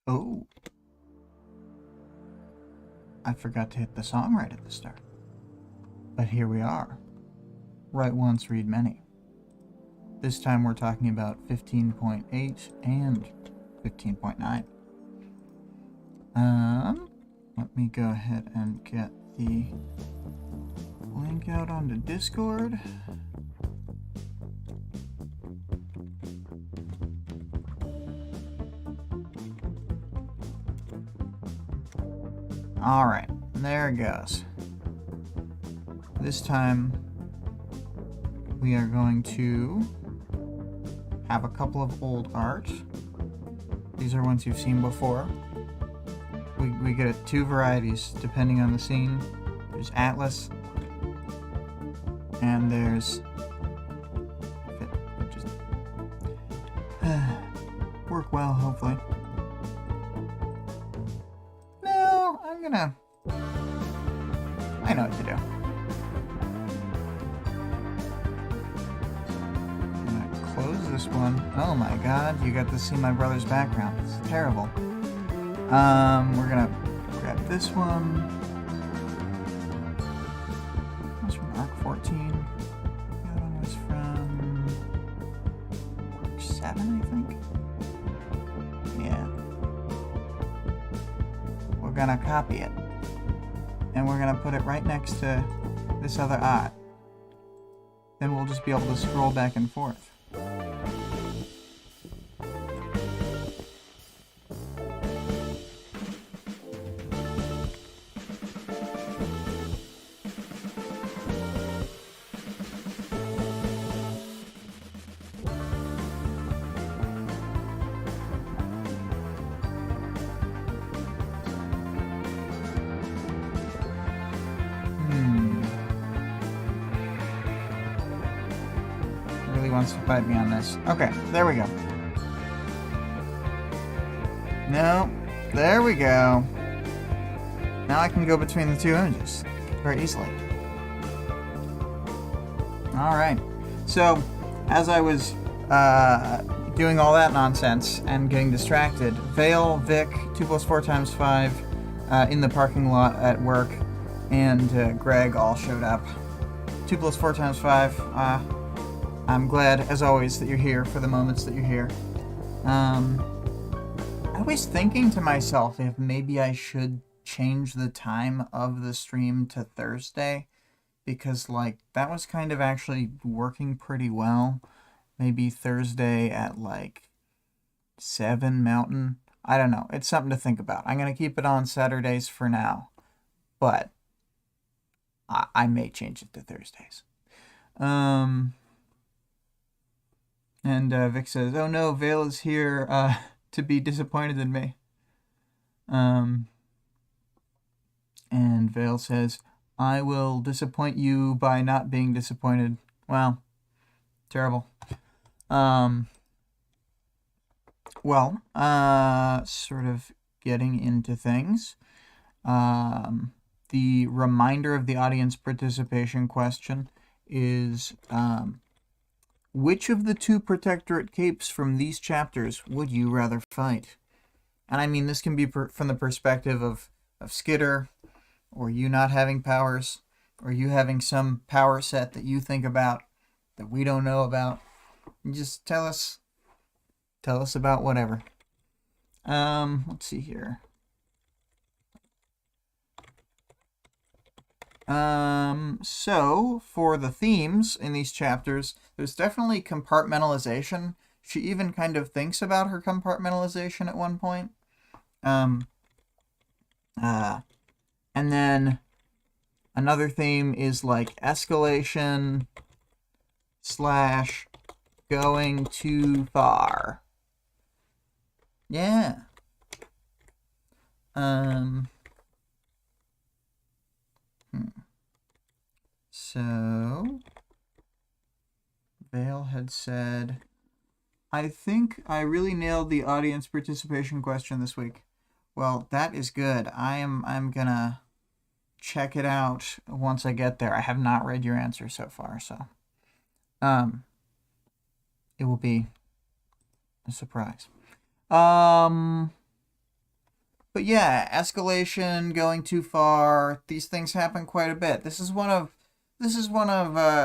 Oh. I forgot to hit the song right at the start. But here we are. Write once, read many. This time we're talking about 15.8 and 15.9. Let me go ahead and get the link out onto Discord. Alright, there it goes. This time we are going to have a couple of old art. These are ones you've seen before. We get two varieties depending on the scene. There's Atlas, and there's just work well, hopefully. No, I know what to do. I'm gonna close this one. Oh my god, you got to see my brother's background. It's terrible. We're gonna grab this one. That's from Arc 14. The other one was from Arc 7, I think. Yeah. We're gonna copy it. And we're gonna put it right next to this other art. Then we'll just be able to scroll back and forth. Wants to fight me on this. Okay, there we go. No, there we go. Now I can go between the two images very easily. Alright, so as I was doing all that nonsense and getting distracted, Vale, Vic, 2 + 4 × 5 in the parking lot at work, and Greg all showed up. 2 + 4 × 5. I'm glad, as always, that you're here for the moments that you're here. I was thinking to myself if maybe I should change the time of the stream to Thursday, because, like, that was kind of actually working pretty well. Maybe Thursday at, like, 7 Mountain. I don't know. It's something to think about. I'm going to keep it on Saturdays for now, but I may change it to Thursdays. And Vic says, "Oh no, Vale is here to be disappointed in me." And Vale says, "I will disappoint you by not being disappointed." Well, terrible. Well, sort of getting into things. The reminder of the audience participation question is... which of the 2 Protectorate capes from these chapters would you rather fight? And I mean, this can be from the perspective of Skitter, or you not having powers, or you having some power set that you think about that we don't know about. You just tell us about whatever. Let's see here. So, for the themes in these chapters, there's definitely compartmentalization. She even kind of thinks about her compartmentalization at one point. And then another theme is like escalation / going too far. Yeah. So, Vale had said, "I think I really nailed the audience participation question this week." Well, that is good. I'm gonna check it out once I get there. I have not read your answer so far, so it will be a surprise. But yeah, escalation, going too far. These things happen quite a bit. This is one of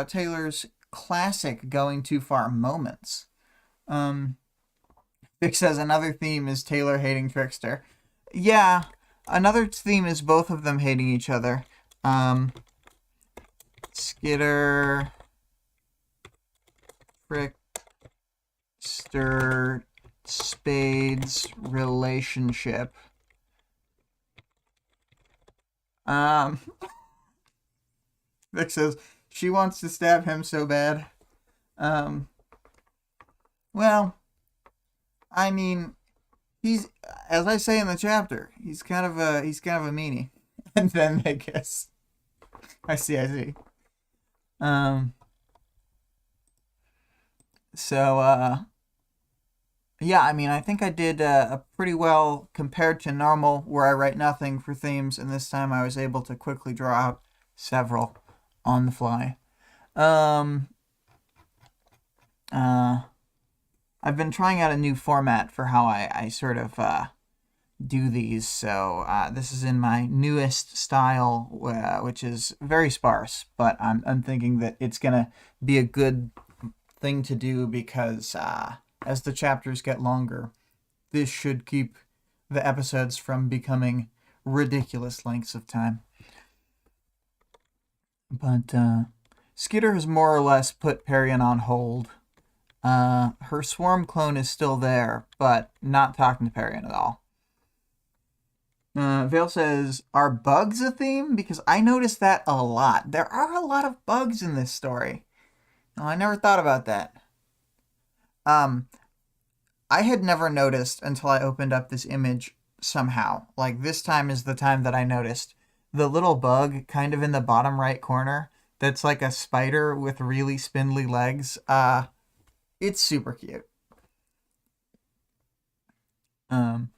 Taylor's classic going too far moments. Vic says another theme is Taylor hating Trickster. Yeah, another theme is both of them hating each other. Skitter, Trickster, Spades relationship. Vic says she wants to stab him so bad. Well, I mean, he's, as I say in the chapter, he's kind of a meanie. And then they kiss. I see. Yeah, I mean, I think I did pretty well compared to normal, where I write nothing for themes, and this time I was able to quickly draw out several on the fly. I've been trying out a new format for how I sort of do these, so this is in my newest style, which is very sparse, but I'm thinking that it's gonna be a good thing to do because as the chapters get longer, this should keep the episodes from becoming ridiculous lengths of time. But Skitter has more or less put Perian on hold. Her swarm clone is still there, but not talking to Perian at all. Vale says, are bugs a theme? Because I noticed that a lot. There are a lot of bugs in this story. Oh, I never thought about that. I had never noticed until I opened up this image somehow. Like, this time is the time that I noticed. The little bug kind of in the bottom right corner that's like a spider with really spindly legs. It's super cute. Let's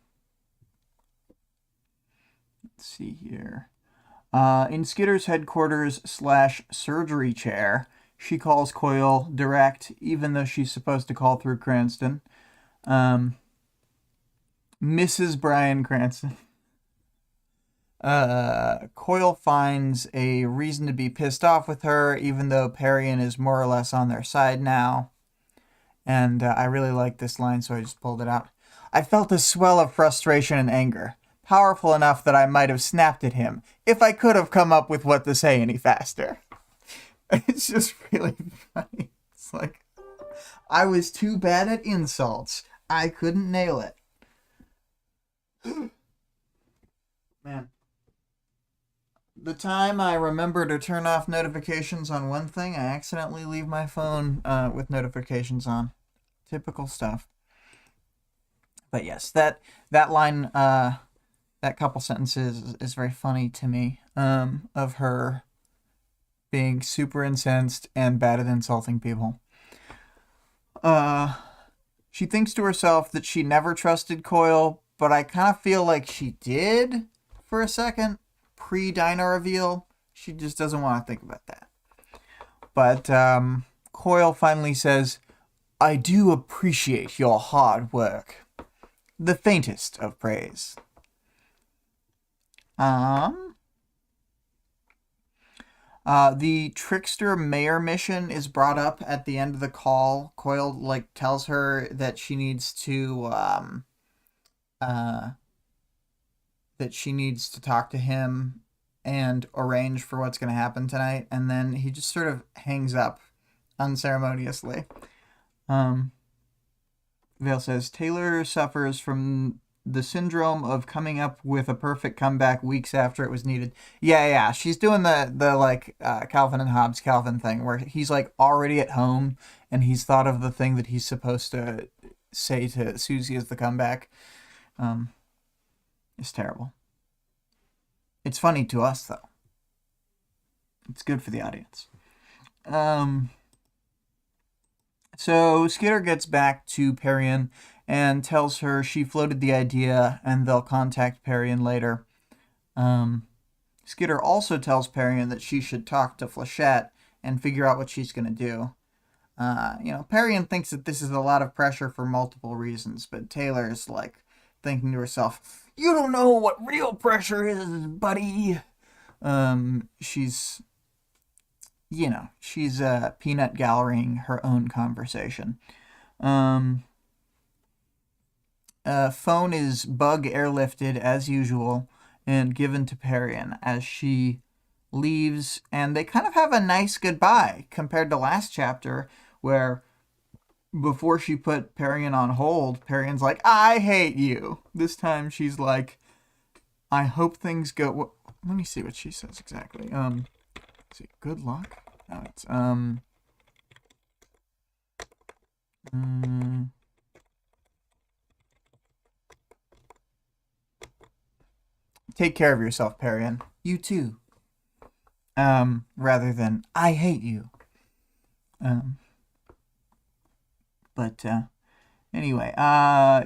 see here. In Skitter's headquarters / surgery chair, she calls Coyle direct, even though she's supposed to call through Cranston. Mrs. Brian Cranston. Coyle finds a reason to be pissed off with her, even though Perian is more or less on their side now. And I really like this line, so I just pulled it out. I felt a swell of frustration and anger, powerful enough that I might have snapped at him, if I could have come up with what to say any faster. It's just really funny. It's like, I was too bad at insults. I couldn't nail it. Man. The time I remember to turn off notifications on one thing, I accidentally leave my phone with notifications on. Typical stuff. But yes, that line, that couple sentences is very funny to me, of her being super incensed and bad at insulting people. She thinks to herself that she never trusted Coyle, but I kind of feel like she did for a second. Pre-Dino reveal, she just doesn't want to think about that. But Coyle finally says, I do appreciate your hard work. The faintest of praise. The Trickster Mayor mission is brought up at the end of the call. Coyle tells her that she needs to talk to him and arrange for what's going to happen tonight, and then he just sort of hangs up unceremoniously. Vale says, Taylor suffers from the syndrome of coming up with a perfect comeback weeks after it was needed. Yeah. She's doing the Calvin and Hobbes Calvin thing, where he's already at home and he's thought of the thing that he's supposed to say to Susie as the comeback. It's terrible. It's funny to us, though. It's good for the audience. So Skitter gets back to Perian and tells her she floated the idea and they'll contact Perian later. Skitter also tells Perian that she should talk to Flechette and figure out what she's going to do. Perian thinks that this is a lot of pressure for multiple reasons, but Taylor's like, thinking to herself, "You don't know what real pressure is, buddy." She's, she's peanut gallerying her own conversation. Phone is bug airlifted as usual and given to Perian as she leaves, and they kind of have a nice goodbye compared to last chapter where before she put Perian on hold, Perian's like, "I hate you." This time she's like, "I hope things go." Let me see what she says exactly. Is it good luck? No, it's take care of yourself, Perian. You too. Rather than "I hate you." But anyway,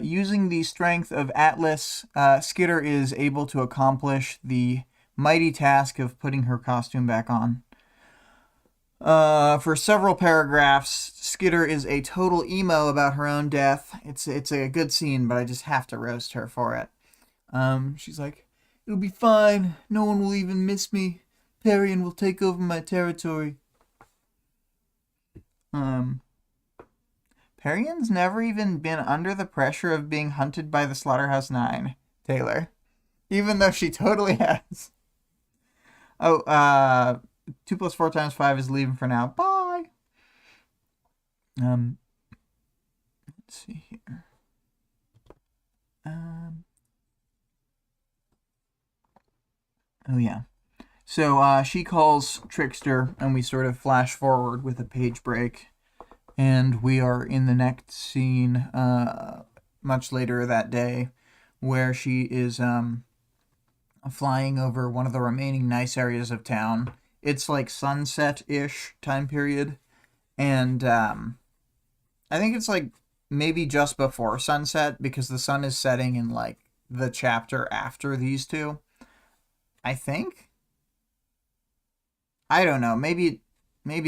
using the strength of Atlas, Skitter is able to accomplish the mighty task of putting her costume back on. For several paragraphs, Skitter is a total emo about her own death. It's a good scene, but I just have to roast her for it. She's like, "It'll be fine. No one will even miss me. Perian will take over my territory." Perian's never even been under the pressure of being hunted by the Slaughterhouse 9, Taylor. Even though she totally has. Oh, 2 + 4 × 5 is leaving for now. Bye! Let's see here. Oh, yeah. So, she calls Trickster, and we sort of flash forward with a page break. And we are in the next scene, much later that day, where she is flying over one of the remaining nice areas of town. It's like sunset-ish time period, and I think it's like maybe just before sunset because the sun is setting in like the chapter after these two. I think. I don't know. Maybe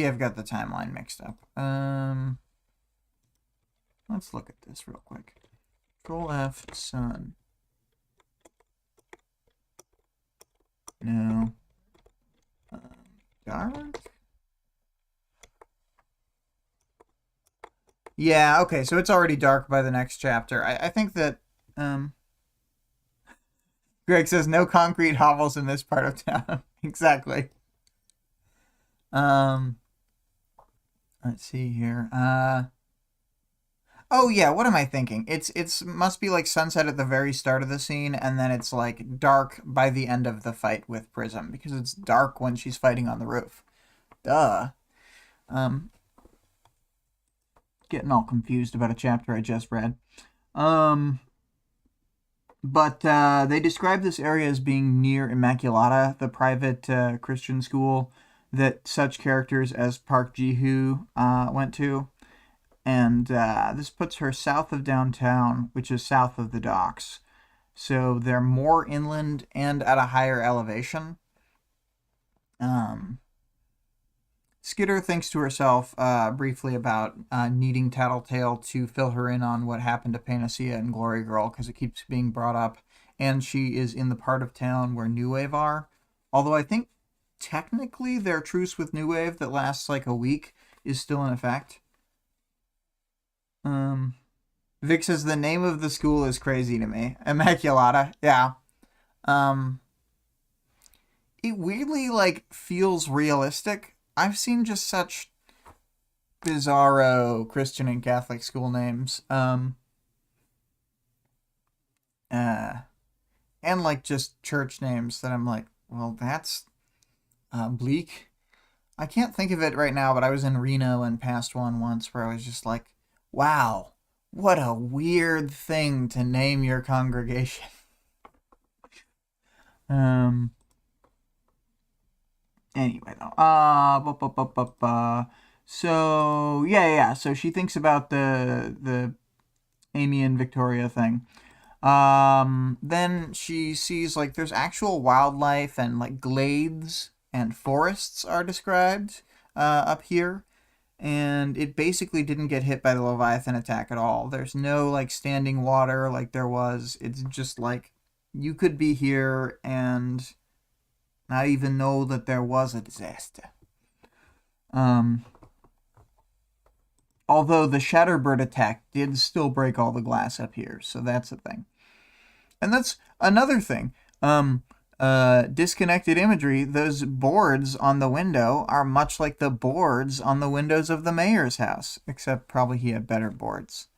I've got the timeline mixed up. Let's look at this real quick. Control F, sun. No. Dark? Yeah, okay, so it's already dark by the next chapter. I think that, Greg says no concrete hovels in this part of town. Exactly. Let's see here. Oh yeah, what am I thinking? It's must be like sunset at the very start of the scene, and then it's like dark by the end of the fight with Prism, because it's dark when she's fighting on the roof. Duh. Getting all confused about a chapter I just read. But they describe this area as being near Immaculata, the private Christian school that such characters as Park Ji-hoo went to. And this puts her south of downtown, which is south of the docks. So they're more inland and at a higher elevation. Skitter thinks to herself briefly about needing Tattletale to fill her in on what happened to Panacea and Glory Girl, because it keeps being brought up. And she is in the part of town where New Wave are. Although I think technically their truce with New Wave that lasts like a week is still in effect. Vic says the name of the school is crazy to me. Immaculata, yeah. It weirdly like feels realistic. I've seen just such bizarro Christian and Catholic school names. And like just church names that I'm like, well, that's bleak. I can't think of it right now, but I was in Reno and passed one once where I was just like, wow, what a weird thing to name your congregation. Anyway, though. So yeah. So she thinks about the Amy and Victoria thing. Then she sees like there's actual wildlife and like glades and forests are described up here. and it basically didn't get hit by the Leviathan attack at all. There's no like standing water like there was. It's just like you could be here and not even know that there was a disaster. Although the Shatterbird attack did still break all the glass up here, so that's a thing. And that's another thing. Disconnected imagery, those boards on the window are much like the boards on the windows of the mayor's house, except probably he had better boards.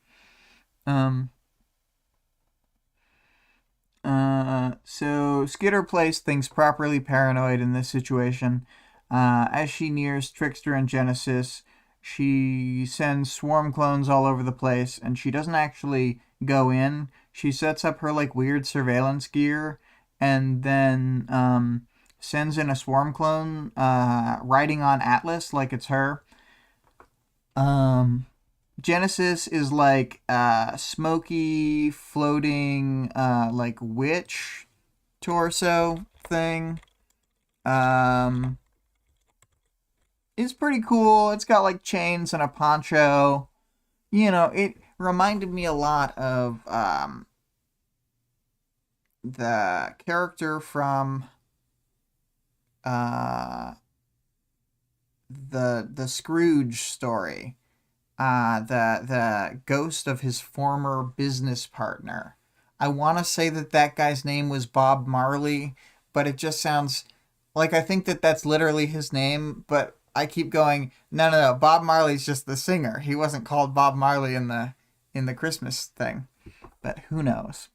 So Skitter plays things properly paranoid in this situation. As she nears Trickster and Genesis, she sends swarm clones all over the place, and she doesn't actually go in. She sets up her like weird surveillance gear, and then sends in a swarm clone riding on Atlas like it's her. Genesis is like smoky, floating, like witch torso thing. It's pretty cool. It's got like chains and a poncho. You know, it reminded me a lot of the character from the Scrooge story. The ghost of his former business partner. I want to say that guy's name was Bob Marley, but it just sounds like I think that that's literally his name, but I keep going, no. Bob Marley's just the singer. He wasn't called Bob Marley in the Christmas thing. But who knows?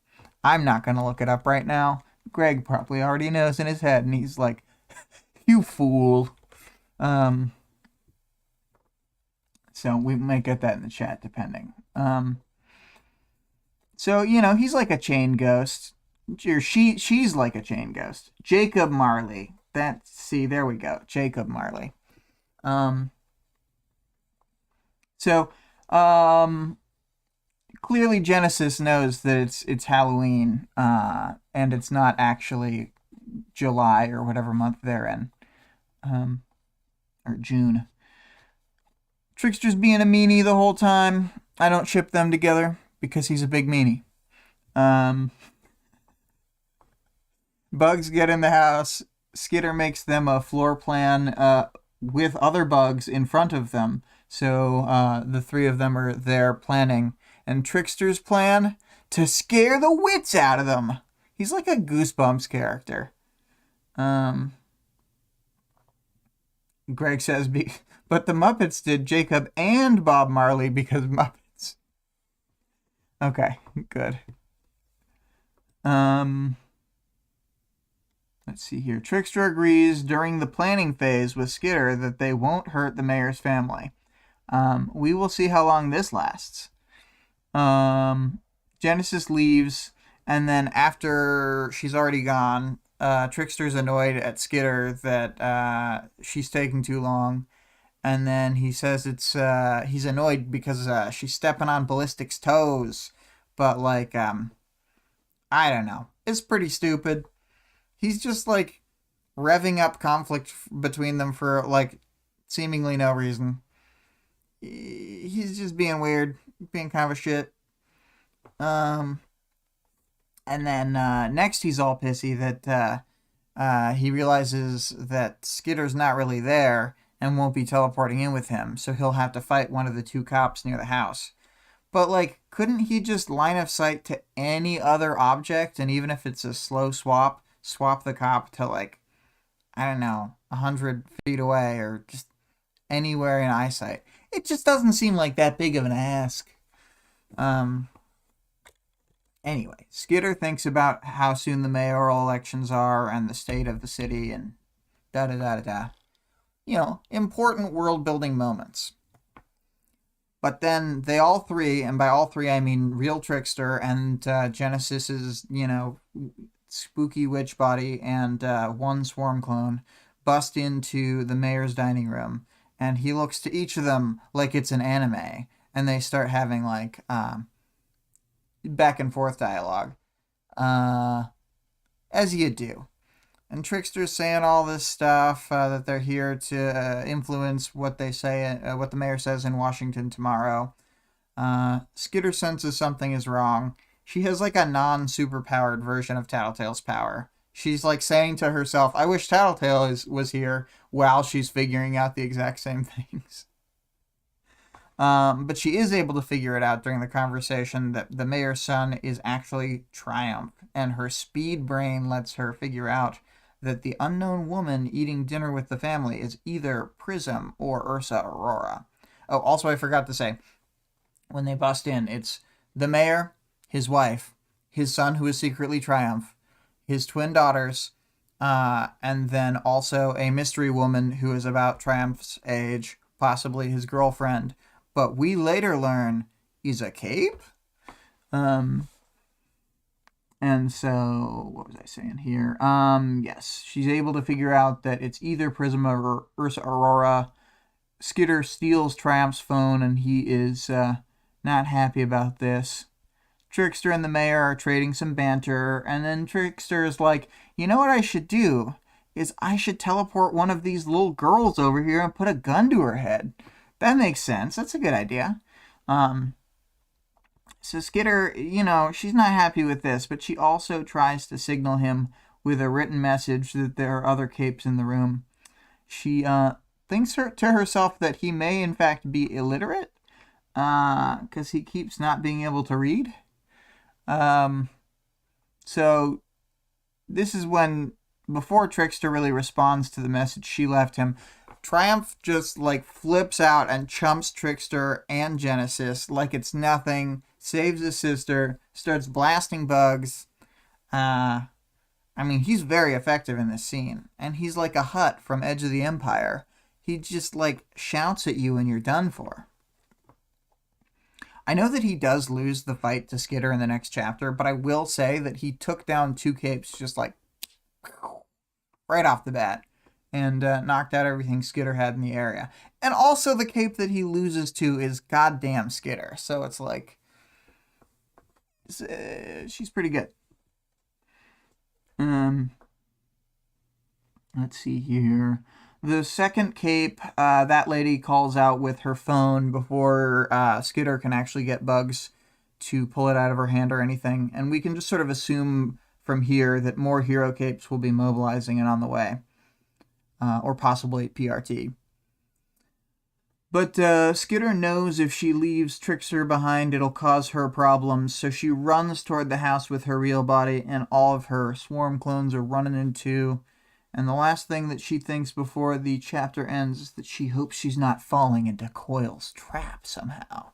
I'm not going to look it up right now. Greg probably already knows in his head, and he's like, you fool. So we might get that in the chat, depending. So, you know, he's like a chain ghost. Or she's like a chain ghost. Jacob Marley. See, there we go. Jacob Marley. Clearly Genesis knows that it's Halloween, and it's not actually July or whatever month they're in. Or June. Trickster's being a meanie the whole time. I don't ship them together because he's a big meanie. Bugs get in the house. Skitter makes them a floor plan with other bugs in front of them. So the three of them are there planning. And Trickster's plan? To scare the wits out of them. He's like a Goosebumps character. Greg says, but the Muppets did Jacob and Bob Marley because Muppets. Okay, good. Let's see here. Trickster agrees during the planning phase with Skitter that they won't hurt the mayor's family. We will see how long this lasts. Genesis leaves, and then after she's already gone, Trickster's annoyed at Skitter that she's taking too long. And then he says he's annoyed because she's stepping on Ballistic's toes. But, like, I don't know. It's pretty stupid. He's just, like, revving up conflict between them for, like, seemingly no reason. He's just being weird, being kind of a shit. And then next he's all pissy that he realizes that Skitter's not really there and won't be teleporting in with him, so he'll have to fight one of the two cops near the house. But, like, couldn't he just line of sight to any other object, and even if it's a slow swap the cop to, like, I don't know, 100 feet away, or just anywhere in eyesight? It just doesn't seem like that big of an ask. Anyway, Skitter thinks about how soon the mayoral elections are and the state of the city and da-da-da-da-da. You know, important world-building moments. But then they all three, and by all three I mean real Trickster and Genesis's, you know, spooky witch body and one swarm clone, bust into the mayor's dining room. And he looks to each of them like it's an anime. And they start having, like, back and forth dialogue. As you do. And Trickster's saying all this stuff, that they're here to influence what they say, what the mayor says in Washington tomorrow. Skitter senses something is wrong. She has like a non-superpowered version of Tattletale's power. She's like saying to herself, I wish Tattletale was here, while she's figuring out the exact same things. But she is able to figure it out during the conversation that the mayor's son is actually Triumph, and her speed brain lets her figure out that the unknown woman eating dinner with the family is either Prism or Ursa Aurora. Oh, also I forgot to say, when they bust in, it's the mayor, his wife, his son who is secretly Triumph, his twin daughters, and then also a mystery woman who is about Triumph's age, possibly his girlfriend, but we later learn is a cape. And so, what was I saying here? Yes, she's able to figure out that it's either Prism or Ursa Aurora. Skitter steals Triumph's phone, and he is not happy about this. Trickster and the mayor are trading some banter, and then Trickster is like, you know what I should do? Is I should teleport one of these little girls over here and put a gun to her head. That makes sense. That's a good idea. So Skitter, she's not happy with this, but she also tries to signal him with a written message that there are other capes in the room. She thinks to herself that he may in fact be illiterate, because he keeps not being able to read. So this is when, before Trickster really responds to the message she left him, Triumph just like flips out and chumps Trickster and Genesis like it's nothing, saves his sister, starts blasting bugs. He's very effective in this scene, and he's like a Hutt from Edge of the Empire. He just like shouts at you and you're done for. I know that he does lose the fight to Skitter in the next chapter, but I will say that he took down two capes just like right off the bat, and knocked out everything Skitter had in the area. And also the cape that he loses to is goddamn Skitter. So it's like, she's pretty good. Let's see here. The second cape, that lady calls out with her phone before Skitter can actually get Bugs to pull it out of her hand or anything. And we can just sort of assume from here that more hero capes will be mobilizing and on the way. Or possibly PRT. But Skitter knows if she leaves Trickster behind, it'll cause her problems, so she runs toward the house with her real body, and all of her swarm clones are running into. And the last thing that she thinks before the chapter ends is that she hopes she's not falling into Coil's trap somehow.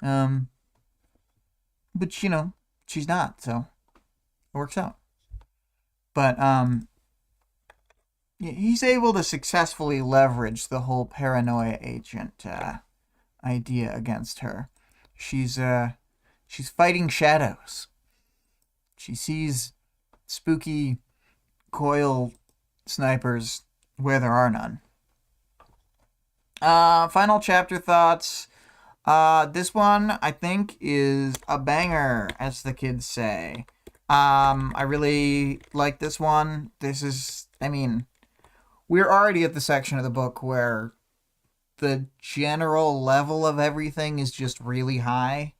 But, she's not, so it works out. But, he's able to successfully leverage the whole paranoia agent idea against her. She's fighting shadows. She sees spooky Coil snipers where there are none. Final chapter thoughts. This one, I think, is a banger, as the kids say. I really like this one. This is, we're already at the section of the book where the general level of everything is just really high.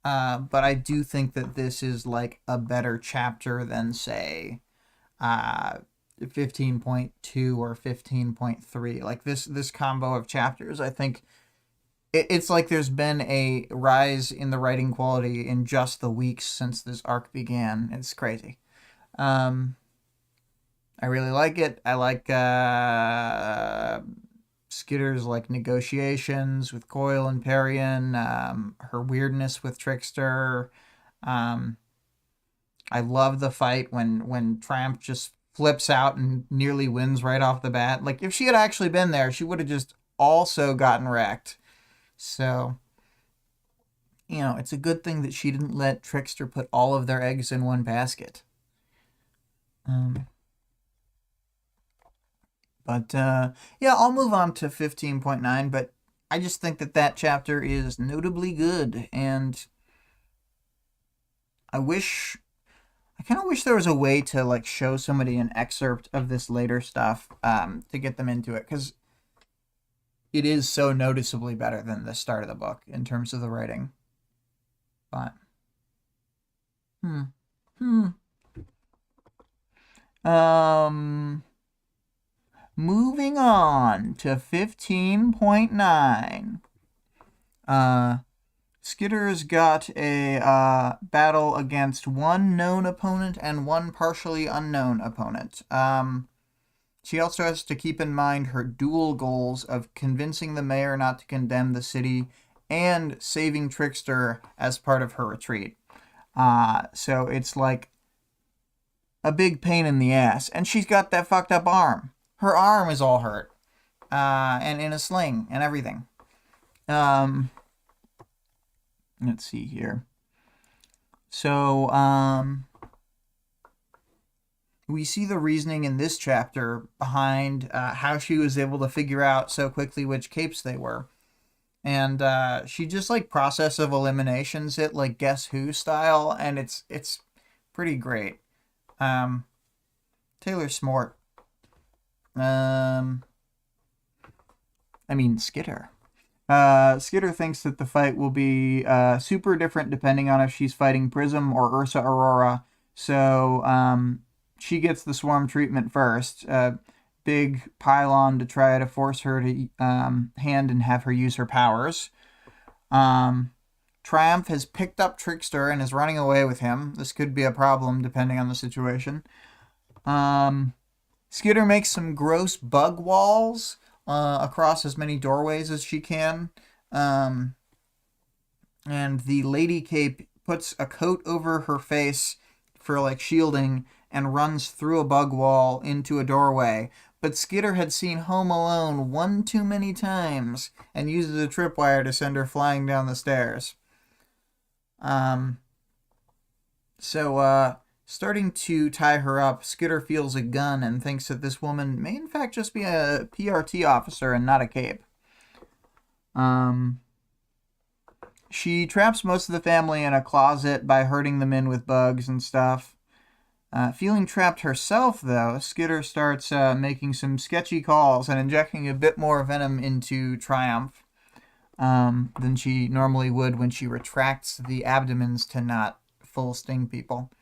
But I do think that this is like a better chapter than, say, 15.2 or 15.3. Like this combo of chapters, I think it's like there's been a rise in the writing quality in just the weeks since this arc began. It's crazy. I really like it. I like Skitter's like negotiations with Coil and Perian, her weirdness with Trickster. I love the fight when Triumph just flips out and nearly wins right off the bat. Like, if she had actually been there, she would have just also gotten wrecked. So, it's a good thing that she didn't let Trickster put all of their eggs in one basket. But I'll move on to 15.9, but I just think that chapter is notably good, and I kind of wish there was a way to like show somebody an excerpt of this later stuff to get them into it, because it is so noticeably better than the start of the book in terms of the writing. But moving on to 15.9. Skitter's got a battle against one known opponent and one partially unknown opponent. She also has to keep in mind her dual goals of convincing the mayor not to condemn the city and saving Trickster as part of her retreat. So it's like a big pain in the ass. And she's got that fucked up arm. Her arm is all hurt. And in a sling and everything. Let's see here. So, we see the reasoning in this chapter behind how she was able to figure out so quickly which capes they were. And she just like process of eliminations it like Guess Who style, and it's pretty great. Taylor Smart. Skitter. Skitter thinks that the fight will be super different depending on if she's fighting Prism or Ursa Aurora. So she gets the swarm treatment first. Big pylon to try to force her to hand and have her use her powers. Triumph has picked up Trickster and is running away with him. This could be a problem depending on the situation. Skitter makes some gross bug walls across as many doorways as she can. And the Lady Cape puts a coat over her face for like shielding and runs through a bug wall into a doorway. But Skitter had seen Home Alone one too many times and uses a tripwire to send her flying down the stairs. Starting to tie her up, Skitter feels a gun and thinks that this woman may in fact just be a PRT officer and not a cape. She traps most of the family in a closet by herding them in with bugs and stuff. Feeling trapped herself, though, Skitter starts making some sketchy calls and injecting a bit more venom into Triumph than she normally would when she retracts the abdomens to not full sting people.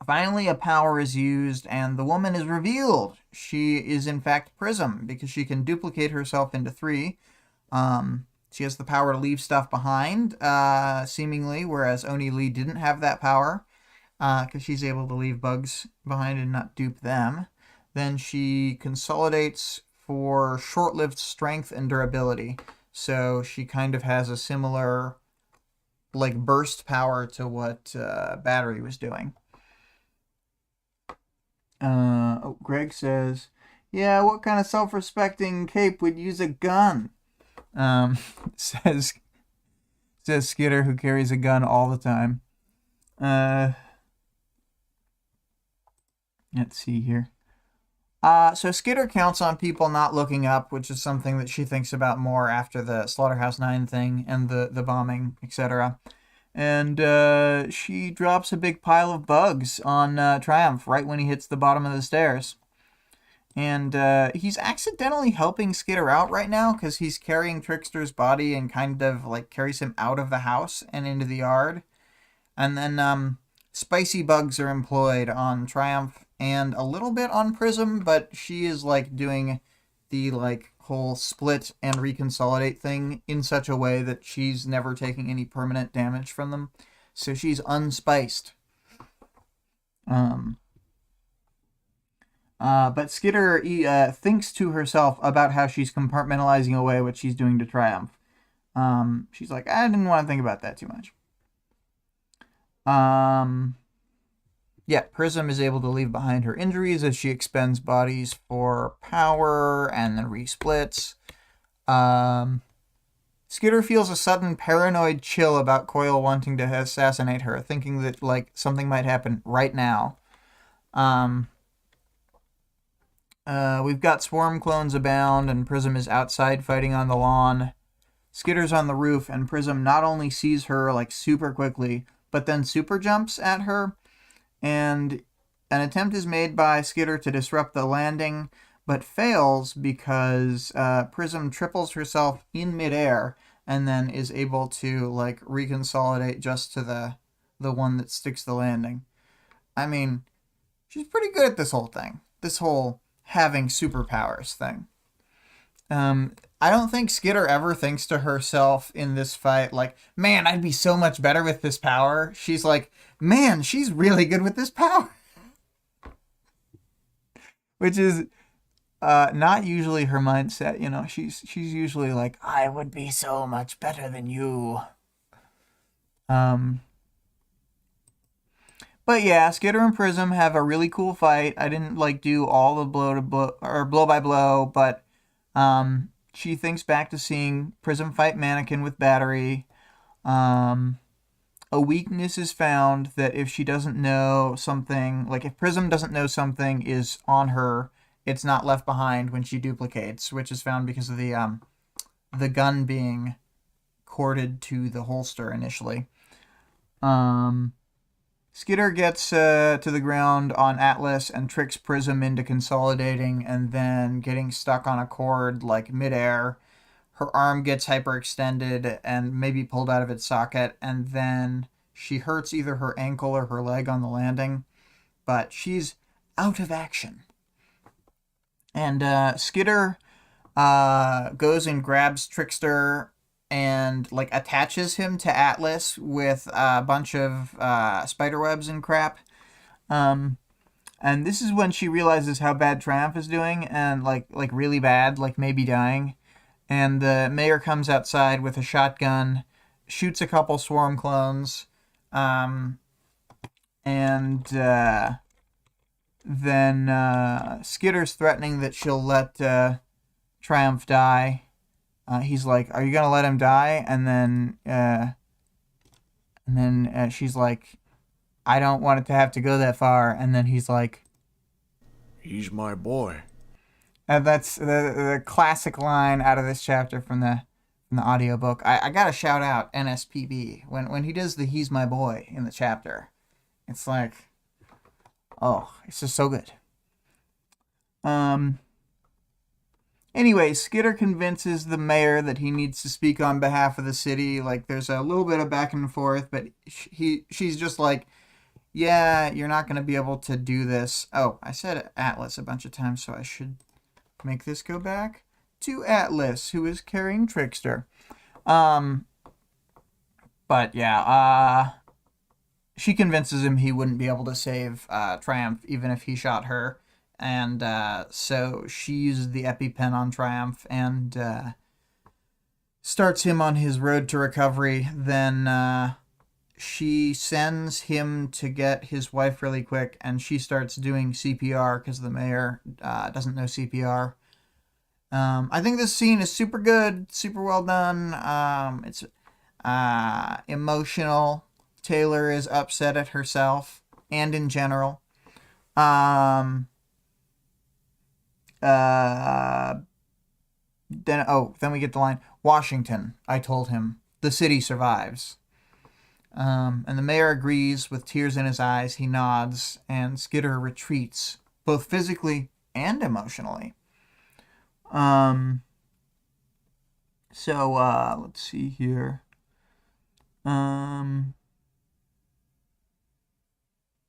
Finally, a power is used, and the woman is revealed. She is, in fact, Prism, because she can duplicate herself into 3. She has the power to leave stuff behind, seemingly, whereas Oni Lee didn't have that power, because she's able to leave bugs behind and not dupe them. Then she consolidates for short-lived strength and durability, so she kind of has a similar, like, burst power to what Battery was doing. Greg says, yeah, what kind of self-respecting cape would use a gun? Says Skitter, who carries a gun all the time. Let's see here. So Skitter counts on people not looking up, which is something that she thinks about more after the Slaughterhouse 9 thing and the bombing, etc. And she drops a big pile of bugs on Triumph right when he hits the bottom of the stairs. And he's accidentally helping Skitter out right now because he's carrying Trickster's body and kind of like carries him out of the house and into the yard. And then spicy bugs are employed on Triumph and a little bit on Prism, but she is like doing the like whole split and reconsolidate thing in such a way that she's never taking any permanent damage from them. So she's unspiced. But Skitter thinks to herself about how she's compartmentalizing away what she's doing to Triumph. She's like, I didn't want to think about that too much. Prism is able to leave behind her injuries as she expends bodies for power and then resplits. Skitter feels a sudden paranoid chill about Coil wanting to assassinate her, thinking that like something might happen right now. We've got swarm clones abound, and Prism is outside fighting on the lawn. Skitter's on the roof, and Prism not only sees her like super quickly, but then super jumps at her. and an attempt is made by Skitter to disrupt the landing, but fails because Prism triples herself in midair and then is able to like reconsolidate just to the one that sticks the landing. I mean, she's pretty good at this whole thing. This whole having superpowers thing. I don't think Skitter ever thinks to herself in this fight, like, man, I'd be so much better with this power. She's like, man, she's really good with this power. Which is not usually her mindset, you know. She's usually like, I would be so much better than you. But yeah, Skitter and Prism have a really cool fight. I didn't like do all the blow to blow or blow by blow, but she thinks back to seeing Prism fight Mannequin with Battery. A weakness is found that if she doesn't know something, like if Prism doesn't know something is on her, it's not left behind when she duplicates, which is found because of the gun being corded to the holster initially. Skitter gets to the ground on Atlas and tricks Prism into consolidating and then getting stuck on a cord like midair. Her arm gets hyperextended and maybe pulled out of its socket, and then she hurts either her ankle or her leg on the landing, but she's out of action. And Skitter goes and grabs Trickster and like attaches him to Atlas with a bunch of spider webs and crap. And this is when she realizes how bad Triumph is doing, and like really bad, like maybe dying. And the mayor comes outside with a shotgun, shoots a couple swarm clones, and then Skitter's threatening that she'll let Triumph die. He's like, "Are you gonna let him die?" And then she's like, "I don't want it to have to go that far." And then he's like, "He's my boy." And that's the classic line out of this chapter from the audiobook. I gotta shout out NSPB when he does the "He's my boy" in the chapter. It's like, oh, it's just so good. Anyway, Skitter convinces the mayor that he needs to speak on behalf of the city. Like, there's a little bit of back and forth, but she's just like, yeah, you're not going to be able to do this. Oh, I said Atlas a bunch of times, so I should make this go back to Atlas, who is carrying Trickster. But yeah, she convinces him he wouldn't be able to save Triumph even if he shot her. And so she uses the EpiPen on Triumph and starts him on his road to recovery. Then she sends him to get his wife really quick, and she starts doing CPR because the mayor doesn't know CPR. I think this scene is super good, super well done. It's emotional. Taylor is upset at herself and in general. Then we get the line, Washington, I told him, the city survives. And the mayor agrees with tears in his eyes. He nods, and Skitter retreats, both physically and emotionally. Let's see here.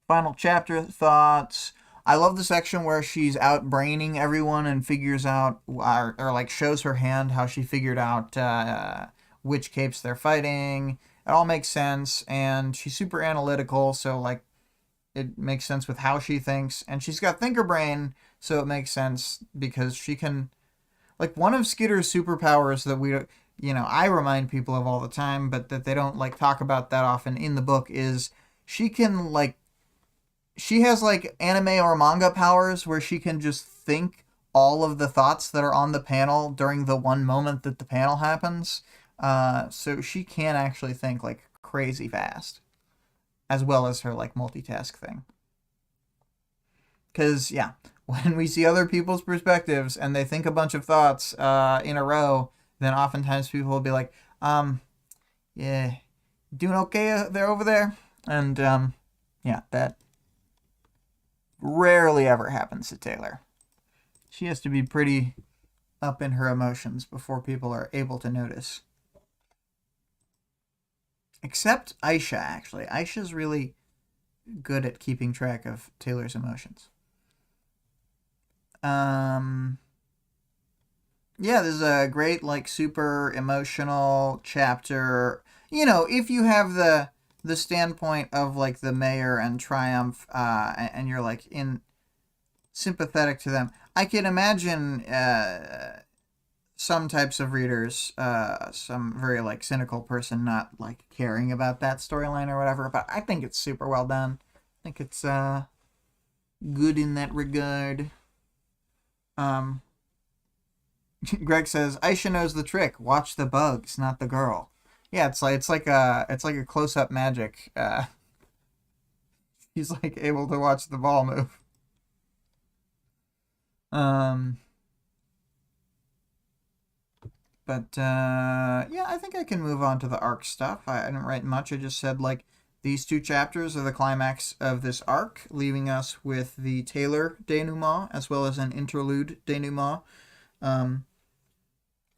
Final chapter thoughts. I love the section where she's out braining everyone and figures out, or like shows her hand how she figured out which capes they're fighting. It all makes sense, and she's super analytical, so like it makes sense with how she thinks. And she's got thinker brain, so it makes sense because she can, like, one of Skitter's superpowers that I remind people of all the time, but that they don't like talk about that often in the book, is she can she has like anime or manga powers where she can just think all of the thoughts that are on the panel during the one moment that the panel happens. So she can actually think like crazy fast, as well as her like multitask thing. Because, yeah, when we see other people's perspectives and they think a bunch of thoughts in a row, then oftentimes people will be like, yeah, doing okay there over there? And, yeah, that rarely ever happens to Taylor. She has to be pretty up in her emotions before people are able to notice. Except Aisha, actually. Aisha's really good at keeping track of Taylor's emotions. Yeah, this is a great, like, super emotional chapter. You know, if you have the standpoint of, like, the mayor and Triumph, and you're, like, in sympathetic to them, I can imagine some types of readers, some very, like, cynical person not, like, caring about that storyline or whatever, but I think it's super well done. I think it's good in that regard. Greg says Aisha knows the trick. Watch the bugs, not the girl. Yeah, it's like a close up magic. He's like able to watch the ball move. But yeah, I think I can move on to the arc stuff. I didn't write much. I just said like these two chapters are the climax of this arc, leaving us with the Taylor denouement as well as an interlude denouement.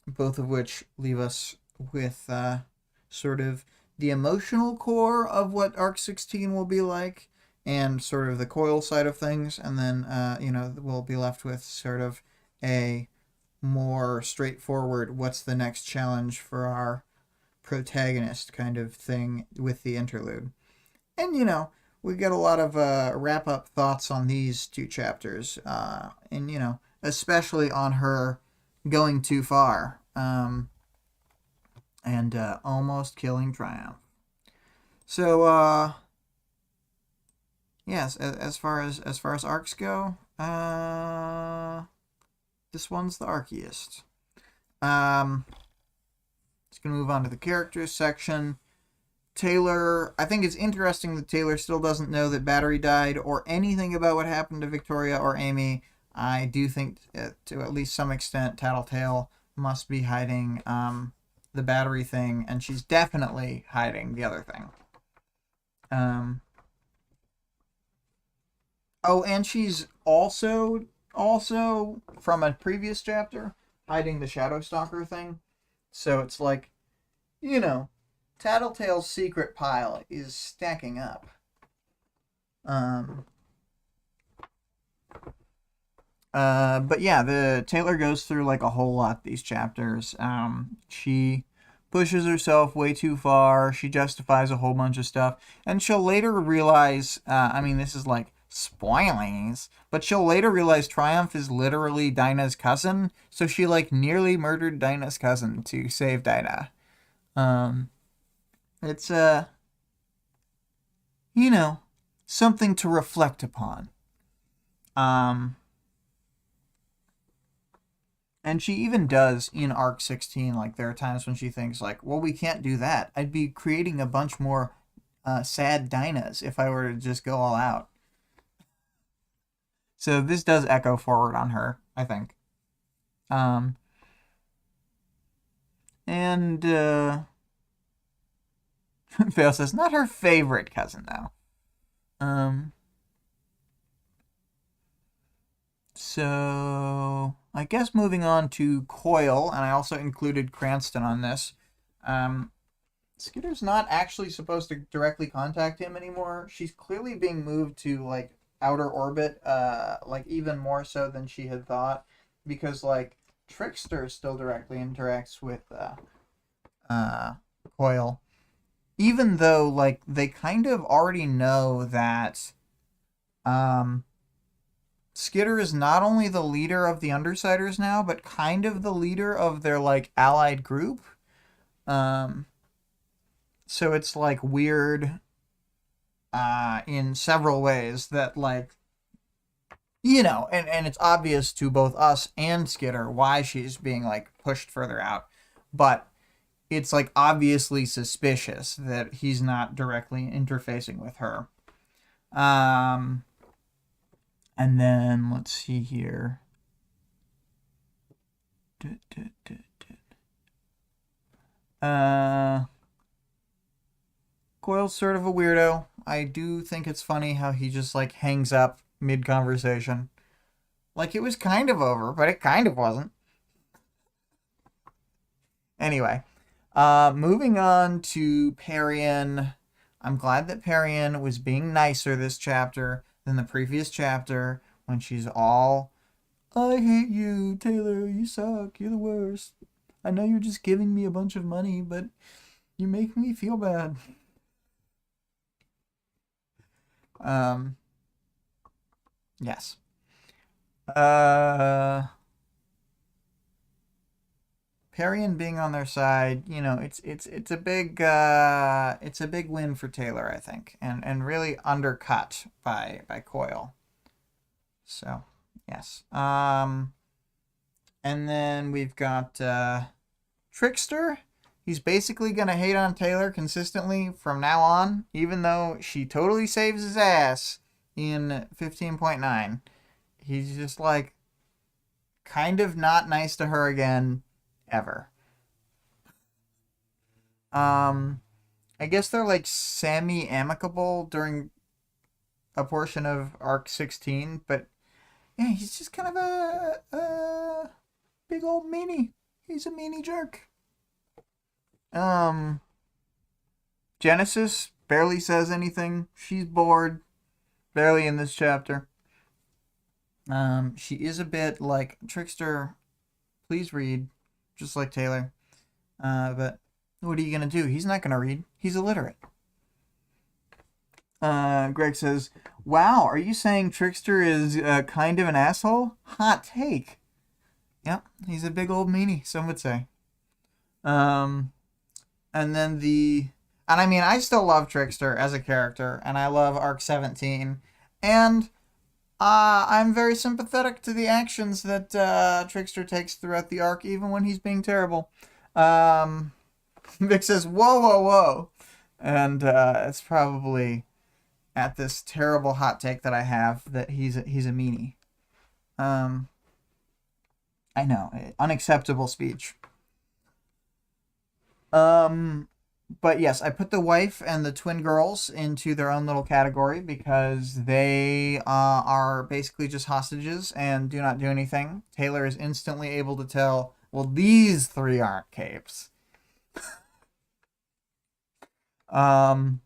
Both of which leave us with sort of the emotional core of what Arc 16 will be like, and sort of the coil side of things, and then, we'll be left with sort of a more straightforward, what's the next challenge for our protagonist kind of thing with the interlude. And, we get a lot of wrap-up thoughts on these two chapters, and, especially on her going too far, and almost killing Triumph. So yes, as far as arcs go, this one's the arciest. Just gonna move on to the characters section. Taylor, I think it's interesting that Taylor still doesn't know that Battery died or anything about what happened to Victoria or Amy. I do think, to at least some extent, Tattletale must be hiding the Battery thing, and she's definitely hiding the other thing. Oh, and she's also from a previous chapter hiding the Shadow Stalker thing. So it's like, Tattletale's secret pile is stacking up. But yeah, the Taylor goes through like a whole lot these chapters. She pushes herself way too far. She justifies a whole bunch of stuff, and she'll later realize. This is like spoilings, but she'll later realize Triumph is literally Dinah's cousin. So she like nearly murdered Dinah's cousin to save Dinah. It's something to reflect upon. And she even does in Arc 16, like, there are times when she thinks, like, well, we can't do that. I'd be creating a bunch more sad Dinahs if I were to just go all out. So this does echo forward on her, I think. And Fail says, not her favorite cousin, though. So I guess moving on to Coil, and I also included Cranston on this. Skitter's not actually supposed to directly contact him anymore. She's clearly being moved to like outer orbit, like even more so than she had thought, because like Trickster still directly interacts with Coil, even though like they kind of already know that Skitter is not only the leader of the Undersiders now, but kind of the leader of their like allied group. So it's like weird in several ways that like, and it's obvious to both us and Skitter why she's being like pushed further out, but it's like obviously suspicious that he's not directly interfacing with her. And then let's see here. Coil's sort of a weirdo. I do think it's funny how he just like hangs up mid-conversation. Like, it was kind of over, but it kind of wasn't. Anyway, moving on to Parian. I'm glad that Parian was being nicer this chapter than the previous chapter when she's all, I hate you, Taylor, you suck, you're the worst. I know you're just giving me a bunch of money, but you make me feel bad. Yes. Parian being on their side, it's a big win for Taylor, I think, and really undercut by Coil. So, yes. And then we've got Trickster. He's basically gonna hate on Taylor consistently from now on, even though she totally saves his ass in 15.9. He's just like kind of not nice to her again ever. I guess they're like semi-amicable during a portion of arc 16, but yeah, he's just kind of a big old meanie. He's a meanie jerk. Genesis barely says anything. She's bored. Barely in this chapter. She is a bit like Trickster. Please read, just like Taylor. But what are you gonna do? He's not gonna read. He's illiterate. Greg says, "Wow, are you saying Trickster is kind of an asshole? Hot take." Yep, he's a big old meanie. Some would say. And then and I mean, I still love Trickster as a character, and I love Arc 17, and I'm very sympathetic to the actions that Trickster takes throughout the arc, even when he's being terrible. Vic says, "Whoa, whoa, whoa," and it's probably at this terrible hot take that I have that he's a meanie. I know, unacceptable speech. But yes, I put the wife and the twin girls into their own little category because they are basically just hostages and do not do anything. Taylor is instantly able to tell, well, these three aren't capes. The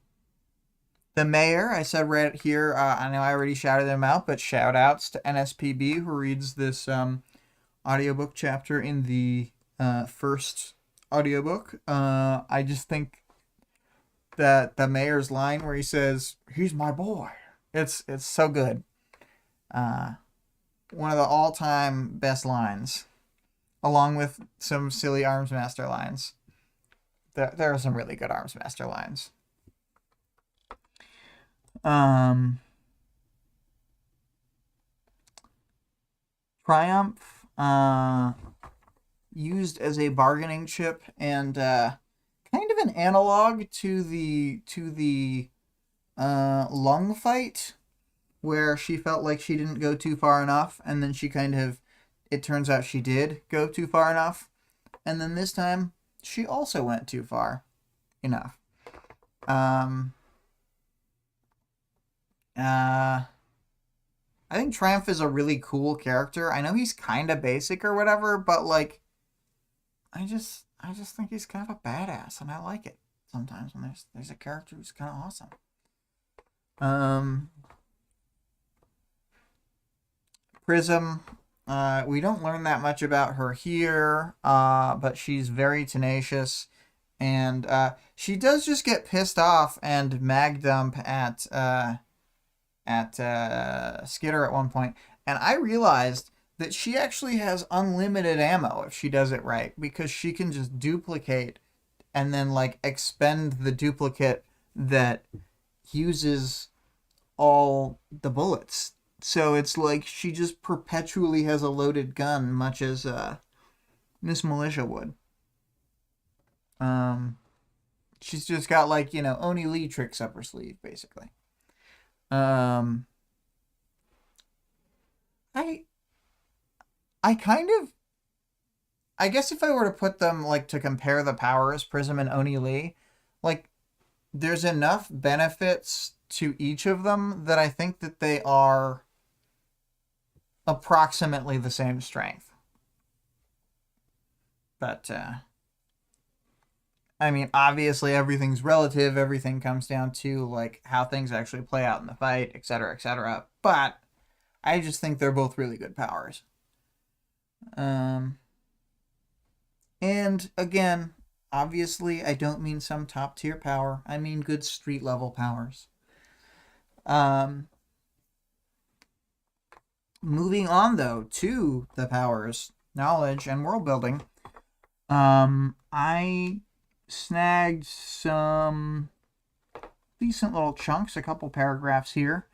mayor, I said right here, I know I already shouted them out, but shout outs to NSPB who reads this audiobook chapter in the first audiobook. I just think that the mayor's line where he says, "He's my boy," it's so good. One of the all-time best lines, along with some silly Arms Master lines. There are some really good Arms Master lines. Triumph used as a bargaining chip and kind of an analog to the lung fight, where she felt like she didn't go too far enough, and then it turns out she did go too far enough, and then this time she also went too far enough. I think Triumph is a really cool character. I know he's kind of basic or whatever, but like, I just think he's kind of a badass, and I like it sometimes when there's a character who's kind of awesome. Prism. We don't learn that much about her here, but she's very tenacious, and she does just get pissed off and mag dump at Skitter at one point, and I realized that she actually has unlimited ammo if she does it right, because she can just duplicate and then like expend the duplicate that uses all the bullets. So it's like she just perpetually has a loaded gun, much as Miss Militia would. She's just got like, Oni Lee tricks up her sleeve, basically. I kind of, I guess if I were to put them like to compare the powers, Prism and Oni Lee, like there's enough benefits to each of them that I think that they are approximately the same strength. But, I mean, obviously everything's relative. Everything comes down to, like, how things actually play out in the fight, etc., etc. But I just think they're both really good powers. And again, obviously, I don't mean some top tier power. I mean good street level powers. Moving on though to the powers, knowledge, and world building. I snagged some decent little chunks, a couple paragraphs here.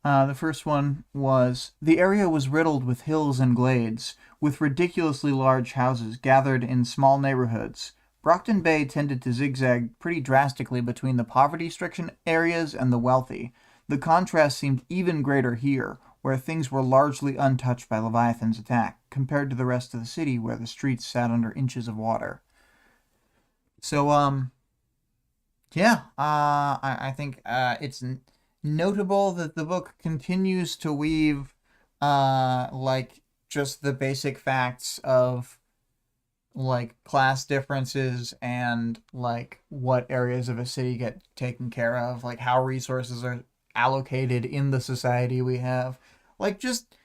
The first one was, the area was riddled with hills and glades, with ridiculously large houses gathered in small neighborhoods. Brockton Bay tended to zigzag pretty drastically between the poverty-stricken areas and the wealthy. The contrast seemed even greater here, where things were largely untouched by Leviathan's attack, compared to the rest of the city where the streets sat under inches of water. So, yeah, I think it's notable that the book continues to weave, like, just the basic facts of, like, class differences and, like, what areas of a city get taken care of, like, how resources are allocated in the society we have. Like, just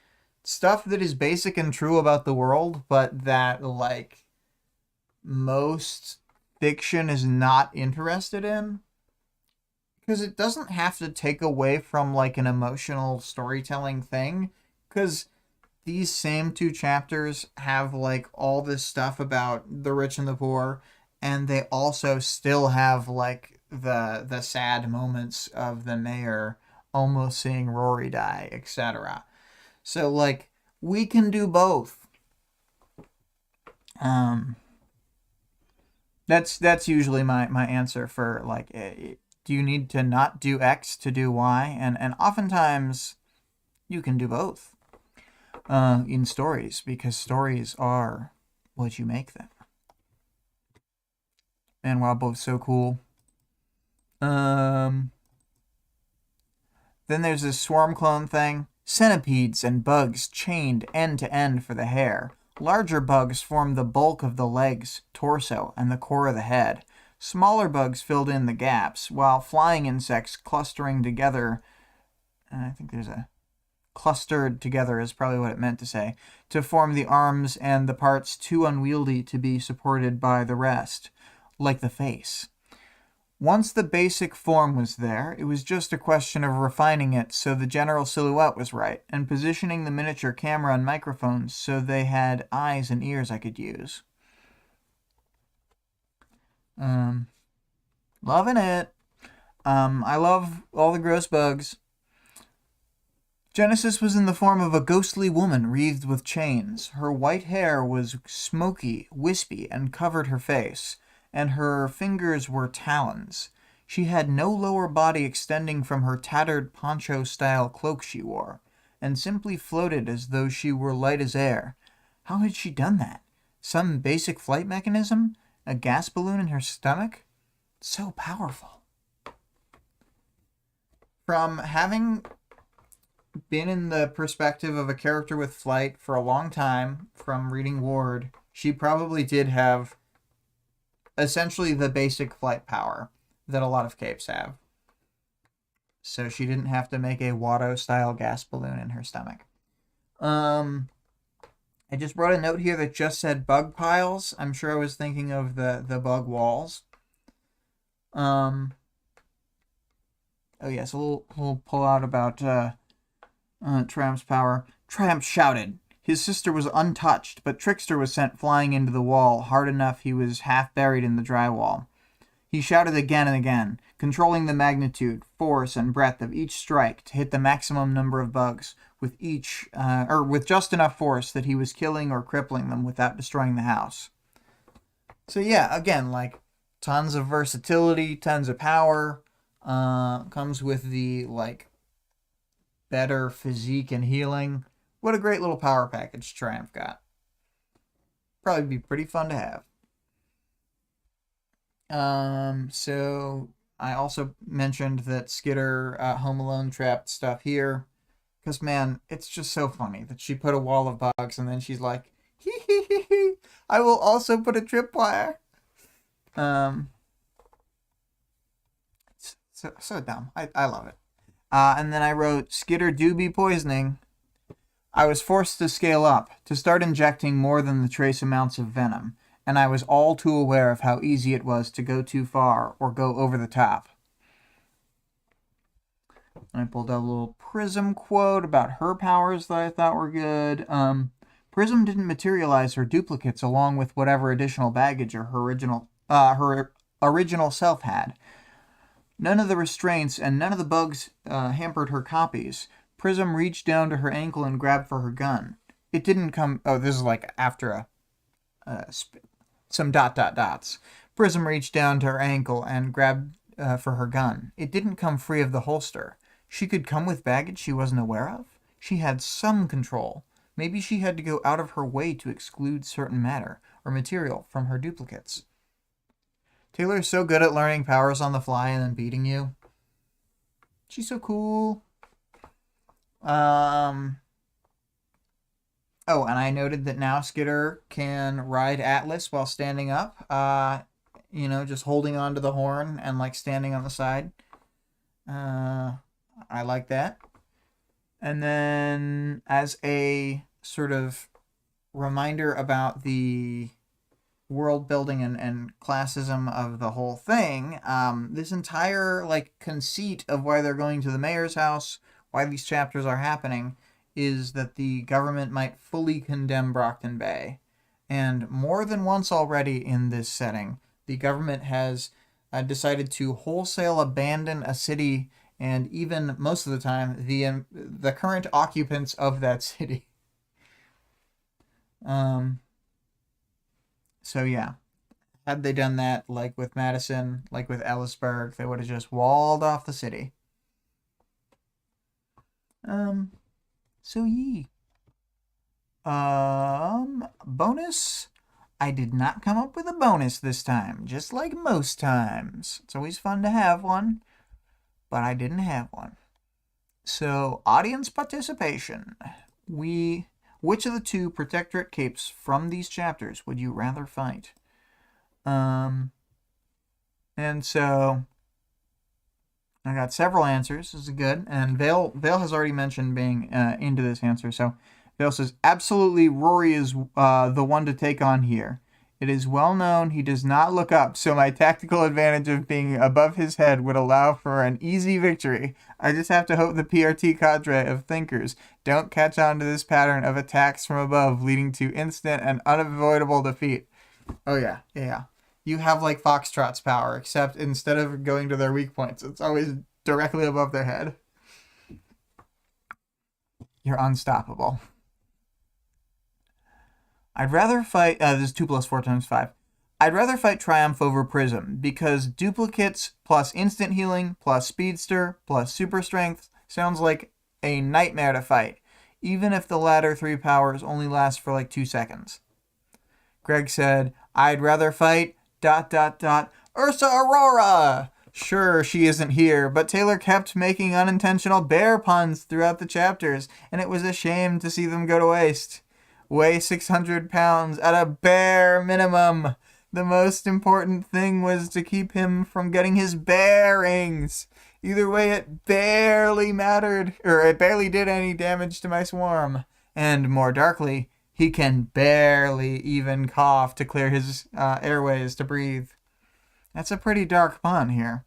stuff that is basic and true about the world, but that, like, most fiction is not interested in. Because it doesn't have to take away from, like, an emotional storytelling thing. Because these same two chapters have, like, all this stuff about the rich and the poor, and they also still have, like, the sad moments of the mayor almost seeing Rory die, etc. So, like, we can do both. That's usually my answer for, like, do you need to not do X to do Y? And oftentimes you can do both in stories, because stories are what you make them. And Wildbow's so cool. Then there's this swarm clone thing. Centipedes and bugs chained end to end for the hair. Larger bugs formed the bulk of the legs, torso, and the core of the head. Smaller bugs filled in the gaps, while flying insects clustering together, I think there's a clustered together is probably what it meant to say, to form the arms and the parts too unwieldy to be supported by the rest, like the face. Once the basic form was there, it was just a question of refining it so the general silhouette was right, and positioning the miniature camera and microphones so they had eyes and ears I could use. Loving it. I love all the gross bugs. Genesis was in the form of a ghostly woman wreathed with chains. Her white hair was smoky, wispy, and covered her face, and her fingers were talons. She had no lower body extending from her tattered poncho-style cloak she wore, and simply floated as though she were light as air. How had she done that? Some basic flight mechanism? A gas balloon in her stomach? So powerful. From having been in the perspective of a character with flight for a long time, from reading Ward, she probably did have essentially the basic flight power that a lot of capes have. So she didn't have to make a Watto-style gas balloon in her stomach. I just wrote a note here that just said bug piles. I'm sure I was thinking of the bug walls. Oh yes, a little pull out about Triumph's power. Triumph shouted. His sister was untouched, but Trickster was sent flying into the wall, hard enough he was half buried in the drywall. He shouted again and again, controlling the magnitude, force, and breadth of each strike to hit the maximum number of bugs, with just enough force that he was killing or crippling them without destroying the house. So yeah, again, like, tons of versatility, tons of power, comes with the, like, better physique and healing. What a great little power package Triumph got. Probably be pretty fun to have. So I also mentioned that Skitter Home Alone trapped stuff here. Because, man, it's just so funny that she put a wall of bugs and then she's like, hee hee hee hee, I will also put a tripwire. So dumb. I love it. And then I wrote, Skitter do be poisoning. I was forced to scale up, to start injecting more than the trace amounts of venom, and I was all too aware of how easy it was to go too far or go over the top. And I pulled out a little Prism quote about her powers that I thought were good. Prism didn't materialize her duplicates along with whatever additional baggage her original self had. None of the restraints and none of the bugs hampered her copies. Prism reached down to her ankle and grabbed for her gun. It didn't come... Oh, this is like after some dots. Prism reached down to her ankle and grabbed for her gun. It didn't come free of the holster. She could come with baggage she wasn't aware of? She had some control. Maybe she had to go out of her way to exclude certain matter or material from her duplicates. Taylor is so good at learning powers on the fly and then beating you. She's so cool. Oh, and I noted that now Skitter can ride Atlas while standing up. Just holding onto the horn and like standing on the side. I like that. And then as a sort of reminder about the world building and classism of the whole thing, this entire like conceit of why they're going to the mayor's house, why these chapters are happening, is that the government might fully condemn Brockton Bay. And more than once already in this setting, the government has decided to wholesale abandon a city and even, most of the time, the current occupants of that city. So yeah, had they done that, like with Madison, like with Ellisburg, they would have just walled off the city. So yee. Bonus? I did not come up with a bonus this time, just like most times. It's always fun to have one, but I didn't have one. So, audience participation. Which of the two Protectorate capes from these chapters would you rather fight? And so I got several answers. This is good. And Vale has already mentioned being into this answer. So Vale says, absolutely, Rory is the one to take on here. It is well known he does not look up, so my tactical advantage of being above his head would allow for an easy victory. I just have to hope the PRT cadre of thinkers don't catch on to this pattern of attacks from above, leading to instant and unavoidable defeat. Oh yeah. You have like Foxtrot's power, except instead of going to their weak points, it's always directly above their head. You're unstoppable. I'd rather fight... this is 2 + 4 × 5. I'd rather fight Triumph over Prism, because duplicates plus instant healing plus speedster plus super strength sounds like a nightmare to fight, even if the latter 3 powers only last for like 2 seconds. Greg said, I'd rather fight... Ursa Aurora! Sure, she isn't here, but Taylor kept making unintentional bear puns throughout the chapters, and it was a shame to see them go to waste. Weigh 600 pounds at a bare minimum. The most important thing was to keep him from getting his bearings. Either way, it barely mattered, or it barely did any damage to my swarm. And more darkly, he can barely even cough to clear his airways to breathe. That's a pretty dark pun here.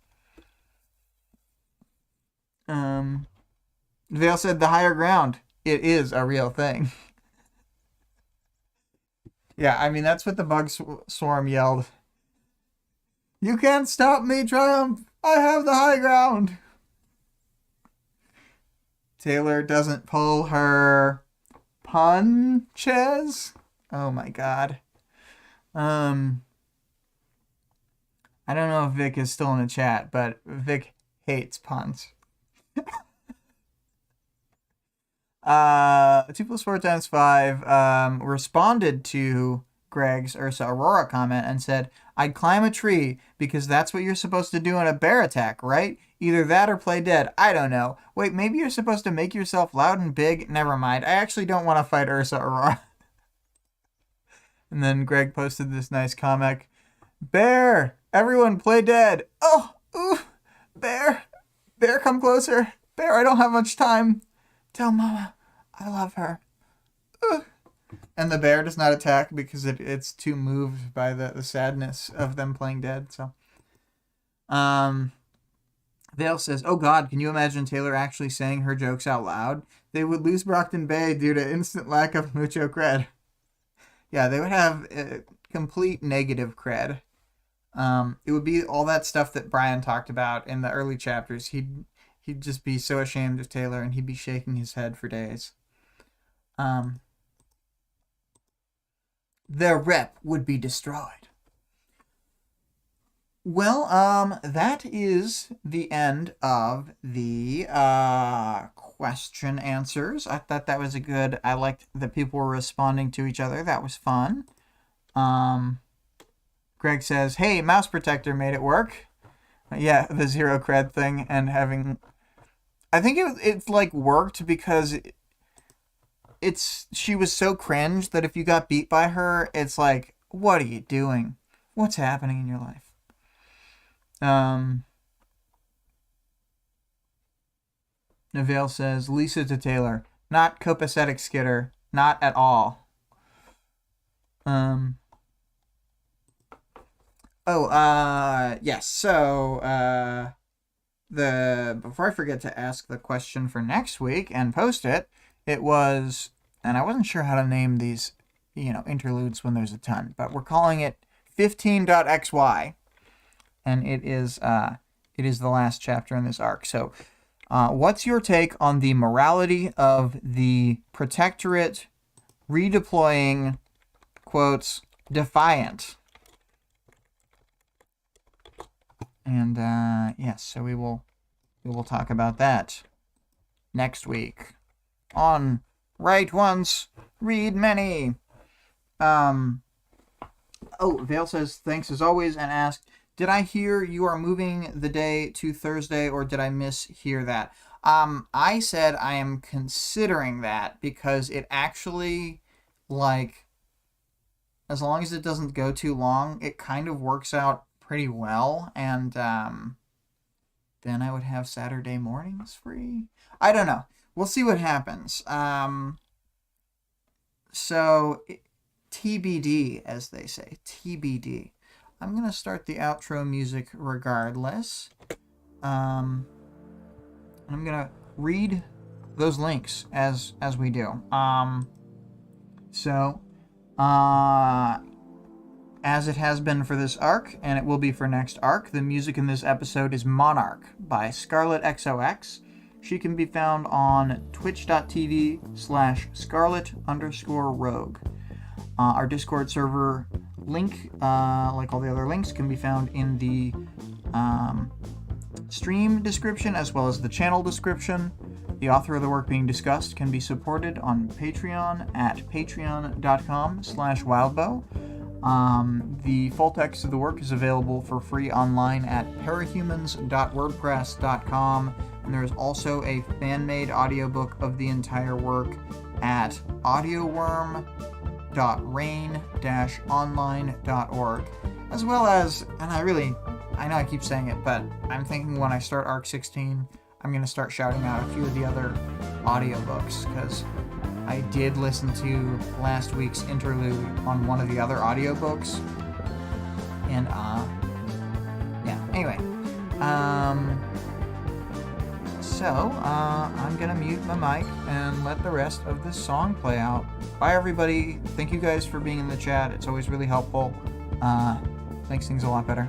Vale said the higher ground. It is a real thing. Yeah, I mean, that's what the bug swarm yelled. You can't stop me, Triumph! I have the high ground! Taylor doesn't pull her punches? Oh my god. I don't know if Vic is still in the chat, but Vic hates puns. 2 + 4 × 5 responded to Greg's Ursa Aurora comment and said, I'd climb a tree because that's what you're supposed to do in a bear attack, right? Either that or play dead. I don't know. Wait, maybe you're supposed to make yourself loud and big? Never mind. I actually don't want to fight Ursa Aurora. And then Greg posted this nice comic. Bear! Everyone play dead! Oh! Ooh! Bear! Bear, come closer! Bear, I don't have much time! Tell Mama I love her. Ooh. And the bear does not attack because it's too moved by the sadness of them playing dead. So, Vale says, "Oh God, can you imagine Taylor actually saying her jokes out loud? They would lose Brockton Bay due to instant lack of mucho cred." Yeah, they would have complete negative cred. It would be all that stuff that Brian talked about in the early chapters. He'd just be so ashamed of Taylor, and he'd be shaking his head for days. Their rep would be destroyed. Well, that is the end of the question answers. I thought that was I liked that people were responding to each other. That was fun. Greg says, "Hey, Mouse Protector made it work." Yeah, the zero cred thing and having... I think it's like worked because she was so cringe that if you got beat by her, it's like, what are you doing? What's happening in your life? Neville says, Lisa to Taylor, not copacetic skitter, not at all. Yes, so, before I forget to ask the question for next week and post it, it was, and I wasn't sure how to name these, interludes when there's a ton, but we're calling it 15.xy, and it is the last chapter in this arc. So, what's your take on the morality of the Protectorate redeploying, quotes, Defiant? And, yes, so we will talk about that next week on Write Once, Read Many. Vale says, thanks as always, and asked, did I hear you are moving the day to Thursday, or did I mishear that? I said I am considering that because it actually, as long as it doesn't go too long, it kind of works out pretty well, and then I would have Saturday mornings free. I don't know. We'll see what happens. So, TBD, as they say. TBD. I'm going to start the outro music regardless. I'm going to read those links as we do. As it has been for this arc, and it will be for next arc, the music in this episode is Monarch by ScarlettXOX. She can be found on twitch.tv/Scarlett_Rogue. Our Discord server link, like all the other links, can be found in the stream description as well as the channel description. The author of the work being discussed can be supported on Patreon at patreon.com/Wildbow. The full text of the work is available for free online at parahumans.wordpress.com, and there is also a fan-made audiobook of the entire work at audioworm.rain-online.org, as well as, and I know I keep saying it, but I'm thinking when I start Arc 16, I'm going to start shouting out a few of the other audiobooks, because I did listen to last week's interlude on one of the other audiobooks, and, anyway, I'm gonna mute my mic and let the rest of this song play out. Bye, everybody. Thank you guys for being in the chat. It's always really helpful. Makes things a lot better.